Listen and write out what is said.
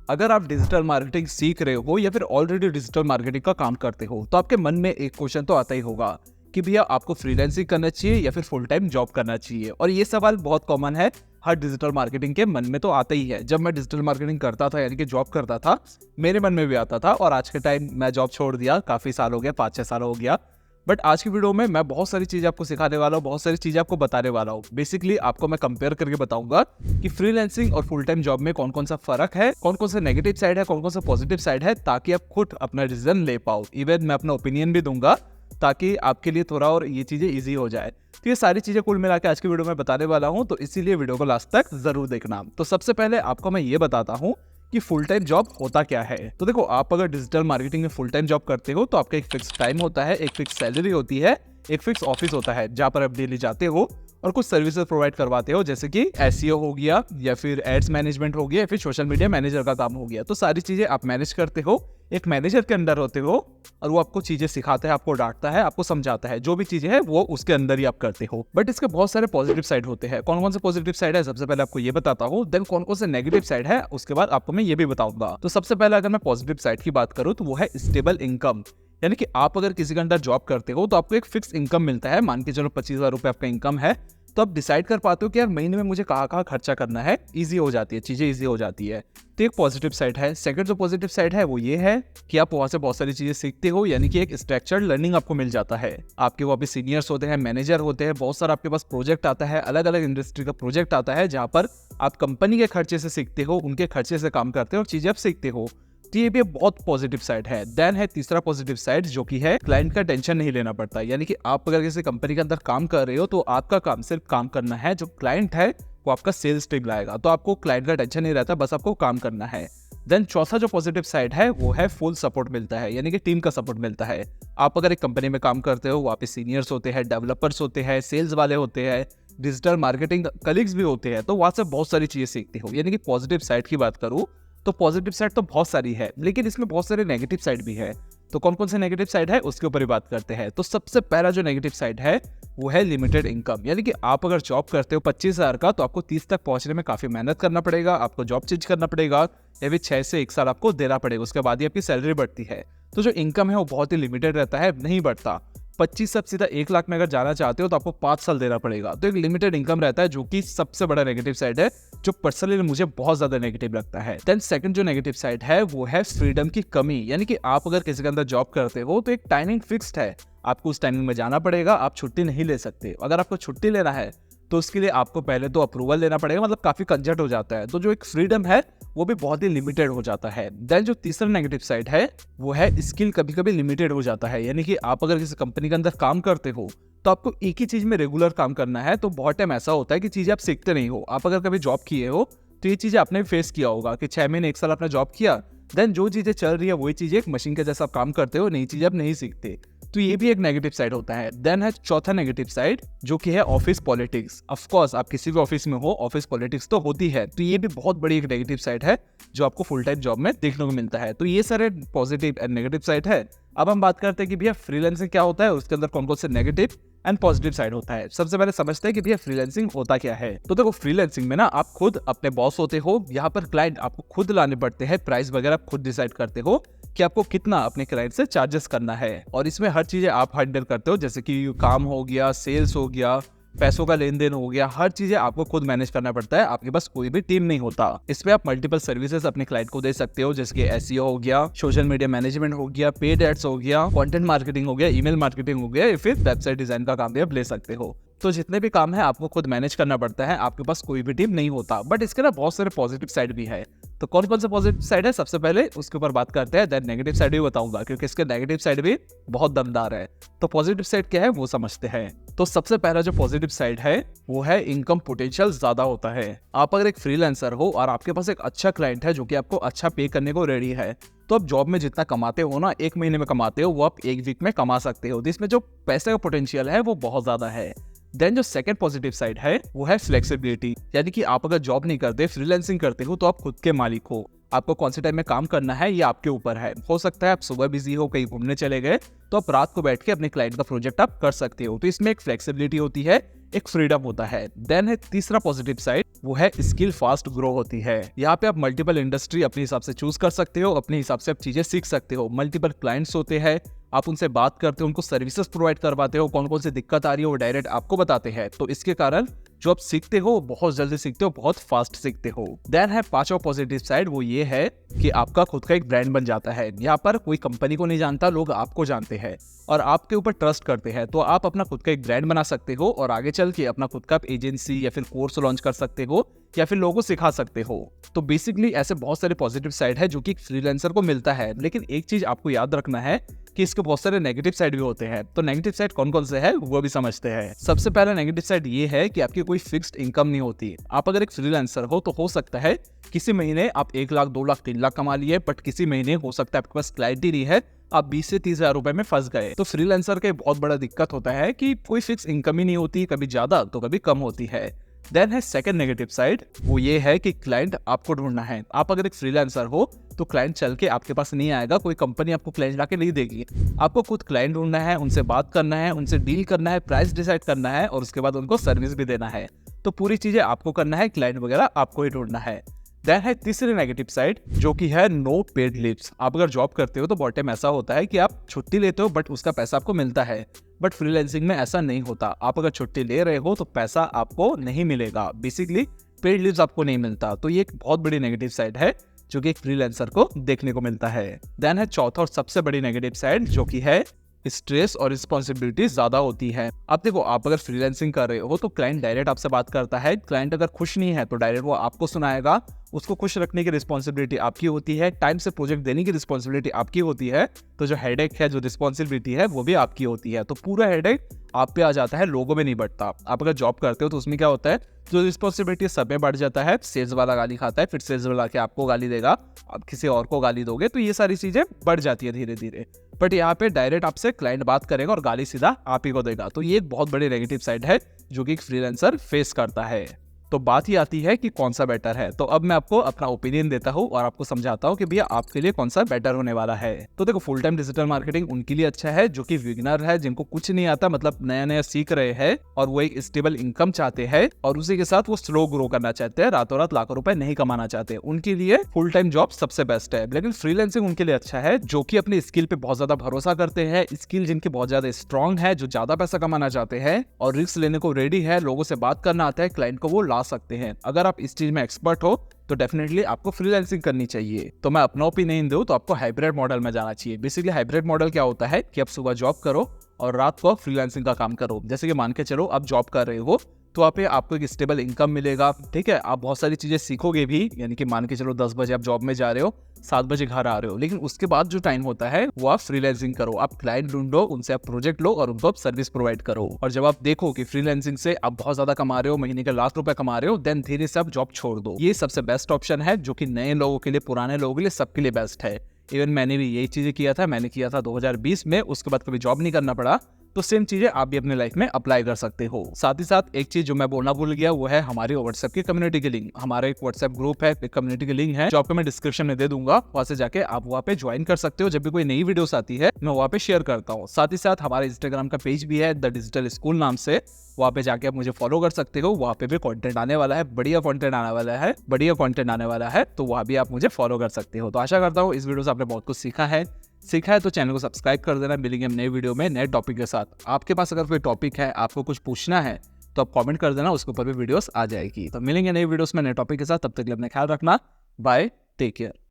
अगर आप digital marketing सीख रहे हो या फिर ऑलरेडी डिजिटल मार्केटिंग का काम करते हो तो आपके मन में एक क्वेश्चन तो आता ही होगा कि भैया आपको फ्रीलांसिंग करना चाहिए या फिर फुल टाइम जॉब करना चाहिए। और ये सवाल बहुत कॉमन है, हर डिजिटल मार्केटिंग के मन में तो आता ही है। जब मैं डिजिटल मार्केटिंग करता था यानी कि जॉब करता था, मेरे मन में भी आता था। और आज के टाइम मैं जॉब छोड़ दिया, काफी साल हो गया, 5-6 साल हो गया। बट आज की वीडियो में मैं बहुत सारी चीजें आपको सिखाने वाला हूँ, बहुत सारी चीजें आपको बताने वाला हूँ। बेसिकली आपको मैं कंपेयर करके बताऊंगा कि फ्रीलांसिंग और फुल टाइम जॉब में कौन कौन सा फर्क है, कौन कौन सा नेगेटिव साइड है, कौन कौन सा पॉजिटिव साइड है, ताकि आप खुद अपना डिसीजन ले पाओ। इवन मैं अपना ओपिनियन भी दूंगा ताकि आपके लिए थोड़ा और ये चीजें इजी हो जाए। तो ये सारी चीजें कुल मिला के आज की वीडियो में बताने वाला हूँ, तो इसीलिए वीडियो को लास्ट तक जरूर देखना। तो सबसे पहले आपको मैं ये बताता हूँ कि फुल टाइम जॉब होता क्या है। तो देखो, आप अगर डिजिटल मार्केटिंग में फुल टाइम जॉब करते हो तो आपका एक फिक्स टाइम होता है, एक फिक्स सैलरी होती है, एक फिक्स ऑफिस होता है जहां पर आप डेली जाते हो और कुछ सर्विसेज प्रोवाइड करवाते हो, जैसे कि एसईओ हो गया या फिर एड्स मैनेजमेंट हो गया या फिर सोशल मीडिया मैनेजर का काम हो गया। तो सारी चीजें आप मैनेज करते हो, एक मैनेजर के अंदर होते हो और वो आपको चीजें सिखाता है, आपको डांटता है, आपको समझाता है, जो भी चीजें है वो उसके अंदर ही आप करते हो। बट इसके बहुत सारे पॉजिटिव साइड होते हैं। कौन कौन से पॉजिटिव साइड है सबसे पहले आपको ये बताता हूँ, देन कौन कौन से नेगेटिव साइड है उसके बाद आपको मैं ये भी बताऊंगा। तो सबसे पहले अगर मैं पॉजिटिव साइड की बात करूँ तो वो है स्टेबल इनकम। यानी कि आप अगर किसी के अंदर जॉब करते हो तो आपको एक फिक्स इनकम मिलता है। मान के चलो 25,000 रुपए आपका इनकम है, तो आप डिसाइड कर पाते हो कि यार महीने में मुझे कहाँ कहाँ खर्चा करना है, इजी हो जाती है, चीजें इजी हो जाती है। तो एक पॉजिटिव साइड है। सेकंड जो पॉजिटिव साइड है वो ये है कि आप वहां से बहुत सारी चीजें सीखते हो, यानी कि एक स्ट्रक्चर्ड लर्निंग आपको मिल जाता है। आपके वहाँ पे सीनियर्स होते हैं, मैनेजर होते हैं, बहुत सारा आपके पास प्रोजेक्ट आता है, अलग अलग इंडस्ट्री का प्रोजेक्ट आता है जहाँ पर आप कंपनी के खर्चे से सीखते हो, उनके खर्चे से काम करते हो और चीजें आप सीखते हो। तो ये भी बहुत पॉजिटिव साइड है। देन है तीसरा पॉजिटिव साइड, जो कि है क्लाइंट का टेंशन नहीं लेना पड़ता। यानी कि आप अगर किसी कंपनी के अंदर काम कर रहे हो तो आपका काम सिर्फ काम करना है, जो क्लाइंट है वो आपका सेल्स टीम लाएगा, तो आपको क्लाइंट का टेंशन नहीं रहता, बस आपको काम करना है। देन चौथा जो पॉजिटिव साइड है वो है फुल सपोर्ट मिलता है, यानी कि टीम का सपोर्ट मिलता है। आप अगर एक कंपनी में काम करते हो, वहाँ पे सीनियर्स होते हैं, डेवलपर्स होते हैं, सेल्स वाले होते हैं, डिजिटल मार्केटिंग कलीग्स भी होते हैं, तो वहाँ से बहुत सारी चीजें सीखते हो। यानी कि पॉजिटिव साइड की बात करूँ तो पॉजिटिव साइड तो बहुत सारी है, लेकिन इसमें बहुत सारे नेगेटिव साइड भी है। तो कौन कौन से नेगेटिव साइड है उसके ऊपर ही बात करते हैं। तो सबसे पहला जो नेगेटिव साइड है वो है लिमिटेड इनकम। यानी कि आप अगर जॉब करते हो 25,000 का, तो आपको 30 तक पहुंचने में काफी मेहनत करना पड़ेगा, आपको जॉब चेंज करना पड़ेगा, या फिर 6 से 1 साल आपको देना पड़ेगा, उसके बाद ही आपकी सैलरी बढ़ती है। तो जो इनकम है वो बहुत ही लिमिटेड रहता है, नहीं बढ़ता। 25 से सीधा 1 लाख में अगर जाना चाहते हो तो आपको 5 साल देना पड़ेगा। तो एक लिमिटेड इनकम रहता है, जो कि सबसे बड़ा नेगेटिव साइड है, जो पर्सनली मुझे बहुत ज्यादा नेगेटिव लगता है। देन सेकंड जो नेगेटिव साइड है वो है फ्रीडम की कमी। यानी कि आप अगर किसी के अंदर जॉब करते हो तो एक टाइमिंग फिक्स्ड है, आपको उस टाइमिंग में जाना पड़ेगा, आप छुट्टी नहीं ले सकते। अगर आपको छुट्टी लेना है तो उसके लिए आपको पहले तो अप्रूवल लेना पड़ेगा, मतलब काफी कंजट हो जाता है। तो जो एक फ्रीडम है वो भी बहुत ही लिमिटेड हो जाता है। देन जो तीसरा नेगेटिव साइड है वो है स्किल कभी कभी लिमिटेड हो जाता है। यानी कि आप अगर किसी कंपनी के अंदर काम करते हो तो आपको एक ही चीज में रेगुलर काम करना है, तो बहुत टाइम ऐसा होता है कि चीजें आप सीखते नहीं हो। आप अगर कभी जॉब किए हो तो ये चीजें आपने फेस किया होगा कि 6 महीने 1 साल आपने जॉब किया, देन जो चीजें चल रही है वही चीजें एक मशीन के जैसा आप काम करते हो, नई चीजें आप नहीं सीखते। तो ये भी एक नेगेटिव साइड होता है। देन है चौथा नेगेटिव साइड, जो कि है ऑफिस पॉलिटिक्स। ऑफ कोर्स आप किसी भी ऑफिस में हो, ऑफिस पॉलिटिक्स तो होती है, तो ये भी बहुत बड़ी एक नेगेटिव साइड है जो आपको फुल टाइम जॉब में देखने को मिलता है। तो ये सारे पॉजिटिव एंड नेगेटिव साइड है। अब हम बात करते हैं कि भैया फ्रीलांसिंग क्या होता है, उसके अंदर कौन कौन से नेगेटिव एंड पॉजिटिव साइड होता है। सबसे पहले समझते हैं कि भैया फ्रीलांसिंग होता क्या है। तो देखो, फ्रीलांसिंग में ना आप खुद अपने बॉस होते हो, यहाँ पर क्लाइंट आपको खुद लाने पड़ते हैं, प्राइस वगैरह आप खुद डिसाइड करते हो कि आपको कितना अपने क्लाइंट से चार्जेस करना है, और इसमें हर चीजें आप हैंडल करते हो, जैसे कि काम हो गया, सेल्स हो गया, पैसों का लेन देन हो गया, हर चीजें आपको खुद मैनेज करना पड़ता है। आपके पास कोई भी टीम नहीं होता। इसमें आप मल्टीपल सर्विसेज अपने क्लाइंट को दे सकते हो, जैसे कि एसईओ हो गया, सोशल मीडिया मैनेजमेंट हो गया, पेड एड्स हो गया, कंटेंट मार्केटिंग हो गया, ईमेल मार्केटिंग हो गया, या फिर वेबसाइट डिजाइन का काम भी आप ले सकते हो। तो जितने भी काम है आपको खुद मैनेज करना पड़ता है, आपके पास कोई भी टीम नहीं होता। बट इसके ना बहुत सारे पॉजिटिव साइड भी है। तो कौन कौन से पॉजिटिव साइड है सबसे पहले उसके ऊपर बात करते हैं, देन नेगेटिव साइड भी बताऊंगा, क्योंकि इसके नेगेटिव साइड भी बहुत दमदार है। तो पॉजिटिव साइड क्या है वो समझते हैं। तो सबसे पहला जो पॉजिटिव साइड है वो है इनकम पोटेंशियल ज्यादा होता है। आप अगर एक फ्रीलांसर हो और आपके पास एक अच्छा क्लाइंट है जो कि आपको अच्छा पे करने को रेडी है, तो आप जॉब में जितना कमाते हो ना, 1 महीने में कमाते हो, वो आप 1 वीक में कमा सकते हो। तो इसमें जो पैसे का पोटेंशियल है वो बहुत ज्यादा है। देन जो सेकंड पॉजिटिव साइड है वो है फ्लेक्सिबिलिटी। यानी कि आप अगर जॉब नहीं करते, फ्रीलांसिंग करते हो, तो आप खुद के मालिक हो। आपको कौन से टाइम में काम करना है ये आपके ऊपर है। हो सकता है आप सुबह बिजी हो, कहीं घूमने चले गए, तो आप रात को बैठ के अपने क्लाइंट का प्रोजेक्ट आप कर सकते हो। तो इसमें एक फ्लेक्सिबिलिटी होती है, एक फ्रीडम होता है। देन है तीसरा पॉजिटिव साइड, वो है स्किल फास्ट ग्रो होती है। यहाँ पे आप मल्टीपल इंडस्ट्री अपने हिसाब से चूज कर सकते हो, अपने हिसाब से आप चीजें सीख सकते हो। मल्टीपल क्लाइंट्स होते हैं, आप उनसे बात करते हो, उनको सर्विसेज प्रोवाइड करवाते हो, कौन कौन सी दिक्कत आ रही है वो डायरेक्ट आपको बताते हैं। तो इसके कारण जो आप सीखते हो बहुत जल्दी सीखते हो, बहुत फास्ट सीखते हो। देन है पांचवा पॉजिटिव साइड, वो ये है कि आपका खुद का एक ब्रांड बन जाता है। यहाँ पर कोई कंपनी को नहीं जानता, लोग आपको जानते हैं और आपके ऊपर ट्रस्ट करते हैं। तो आप अपना खुद का एक ब्रांड बना सकते हो और आगे चल के अपना खुद का एजेंसी या फिर कोर्स लॉन्च कर सकते हो या फिर लोगों को सिखा सकते हो। तो बेसिकली ऐसे बहुत सारे पॉजिटिव साइड है जो कि फ्रीलांसर को मिलता है। लेकिन एक चीज आपको याद रखना है कि इसके बहुत सारे नेगेटिव साइड भी होते हैं। तो नेगेटिव साइड कौन कौन से है वो भी समझते हैं। सबसे पहला नेगेटिव साइड ये है कि आपकी कोई फिक्स्ड इनकम नहीं होती। आप अगर एक फ्रीलांसर हो तो हो सकता है किसी महीने आप 1 लाख 2 लाख 3 लाख कमा लिए, बट किसी महीने हो सकता है आपके पास क्लैरिटी नहीं है, आप 20 से 30 हजार रुपए में फंस गए। तो फ्रीलांसर का बहुत बड़ा दिक्कत होता है कि कोई फिक्स इनकम ही नहीं होती, कभी ज्यादा तो कभी कम होती है। देन है सेकंड नेगेटिव साइड, वो ये है कि क्लाइंट आपको ढूंढना है। आप अगर एक फ्रीलांसर हो तो क्लाइंट चल के आपके पास नहीं आएगा, कोई कंपनी आपको क्लाइंट लाके नहीं देगी। आपको खुद क्लाइंट ढूंढना है, उनसे बात करना है, उनसे डील करना है, प्राइस डिसाइड करना है और उसके बाद उनको सर्विस भी देना है। तो पूरी चीजें आपको करना है, क्लाइंट वगैरह आपको ही ढूंढना है। देन है तीसरी नेगेटिव साइड जो कि है नो पेड लीव्स। आप अगर जॉब करते हो तो बहुत टाइम ऐसा होता है कि आप छुट्टी लेते हो बट उसका पैसा आपको मिलता है, बट फ्रीलांसिंग में ऐसा नहीं होता। आप अगर छुट्टी ले रहे हो तो पैसा आपको नहीं मिलेगा, बेसिकली पेड लीव्स आपको नहीं मिलता। तो ये एक बहुत बड़ी नेगेटिव साइड है जो कि एक फ्रीलांसर को देखने को मिलता है। देन है चौथा और सबसे बड़ी नेगेटिव साइड जो कि है स्ट्रेस और रिस्पॉन्सिबिलिटी ज्यादा होती है। आप देखो, आप अगर फ्रीलांसिंग कर रहे हो तो क्लाइंट डायरेक्ट आपसे बात करता है। क्लाइंट अगर खुश नहीं है तो डायरेक्ट वो आपको सुनाएगा, उसको खुश रखने की रिस्पॉन्सिबिलिटी आपकी होती है, टाइम से प्रोजेक्ट देने की रिस्पॉन्सिबिलिटी आपकी होती है। तो जो हेडेक है, जो रिस्पॉन्सिबिलिटी है वो भी आपकी होती है। तो पूरा हेडेक आप पे आ जाता है, लोगों में नहीं बढ़ता। आप अगर जॉब करते हो तो उसमें क्या होता है, जो रिस्पॉन्सिबिलिटी सब में बढ़ जाता है। सेल्स वाला गाली खाता है, फिर सेल्स वाला के आपको गाली देगा, आप किसी और को गाली दोगे, तो ये सारी चीजें बढ़ जाती है धीरे धीरे। बट यहाँ पे डायरेक्ट आपसे क्लाइंट बात करेगा और गाली सीधा आप ही को देगा। तो ये एक बहुत बड़ी नेगेटिव साइड है जो कि एक फ्रीलांसर फेस करता है। तो बात ही आती है कि कौन सा बेटर है। तो अब मैं आपको अपना ओपिनियन देता हूँ और आपको समझाता हूँ कि भैया आपके लिए कौन सा बेटर होने वाला है। तो देखो, फुल टाइम डिजिटल मार्केटिंग उनके लिए अच्छा है जो कि बिगिनर है, जिनको कुछ नहीं आता, मतलब नया नया सीख रहे हैं और वो एक स्टेबल इनकम चाहते हैं और उसी के साथ वो स्लो ग्रो करना चाहते हैं, रातों रात लाखों रुपए नहीं कमाना चाहते। उनके लिए फुल टाइम जॉब सबसे बेस्ट है। लेकिन फ्रीलांसिंग उनके लिए अच्छा है जो कि अपनी स्किल पे बहुत ज्यादा भरोसा करते हैं, स्किल जिनकी बहुत ज्यादा स्ट्रांग है, जो ज्यादा पैसा कमाना चाहते हैं और रिस्क लेने को रेडी है, लोगों से बात करना आता है, क्लाइंट को वो ला सकते हैं। अगर आप इस चीज में एक्सपर्ट हो तो डेफिनेटली आपको फ्रीलांसिंग करनी चाहिए। तो मैं अपना ओपिनियन दूं तो आपको हाइब्रिड मॉडल में जाना चाहिए। बेसिकली हाइब्रिड मॉडल क्या होता है कि आप सुबह जॉब करो और रात को फ्रीलांसिंग का काम करो। जैसे कि मान के चलो आप जॉब कर रहे हो तो आप आपको एक स्टेबल इनकम मिलेगा, ठीक है, आप बहुत सारी चीजें सीखोगे भी। यानी कि मान के चलो 10 बजे आप जॉब में जा रहे हो, 7 बजे घर आ रहे हो, लेकिन उसके बाद जो टाइम होता है वो आप फ्रीलांसिंग करो, आप क्लाइंट ढूंढो, उनसे आप प्रोजेक्ट लो और उनको आप सर्विस प्रोवाइड करो। और जब आप देखो कि फ्रीलांसिंग से आप बहुत ज्यादा कमा रहे हो, महीने के लाख रुपए कमा रहे हो, देन धीरे से आप जॉब छोड़ दो। ये सबसे बेस्ट ऑप्शन है जो कि नए लोगों के लिए, पुराने लोगों के लिए, सबके लिए बेस्ट है। इवन मैंने भी यही चीजें किया था, मैंने किया था 2020 में, उसके बाद कभी जॉब नहीं करना पड़ा। तो सेम चीजें आप भी अपने लाइफ में अप्लाई कर सकते हो। साथ ही साथ एक चीज जो मैं बोलना भूल गया, वो है हमारे व्हाट्सएप की कम्युनिटी की लिंक। हमारा एक व्हाट्सएप ग्रुप है, एक कम्युनिटी की लिंक है जो आपको मैं डिस्क्रिप्शन में दे दूंगा, वहां से जाके आप वहाँ पे ज्वाइन कर सकते हो। जब भी कोई नई वीडियोस आती है मैं वहाँ पे शेयर करता हूँ। साथ ही साथ हमारा इंस्टाग्राम का पेज भी है द डिजिटल स्कूल नाम से, वहाँ पे जाके आप मुझे फॉलो कर सकते हो। वहाँ पे भी कंटेंट आने वाला है, बढ़िया कंटेंट आने वाला है, बढ़िया कंटेंट आने वाला है, तो वहाँ भी आप मुझे फॉलो कर सकते हो। तो आशा करता हूँ इस वीडियो से आपने बहुत कुछ सीखा है तो चैनल को सब्सक्राइब कर देना। मिलेंगे हम नए वीडियो में नए टॉपिक के साथ। आपके पास अगर कोई टॉपिक है, आपको कुछ पूछना है तो आप कमेंट कर देना, उसके ऊपर भी वीडियोस आ जाएगी। तो मिलेंगे नए वीडियोस में नए टॉपिक के साथ, तब तक के लिए अपना ख्याल रखना। Bye, take care.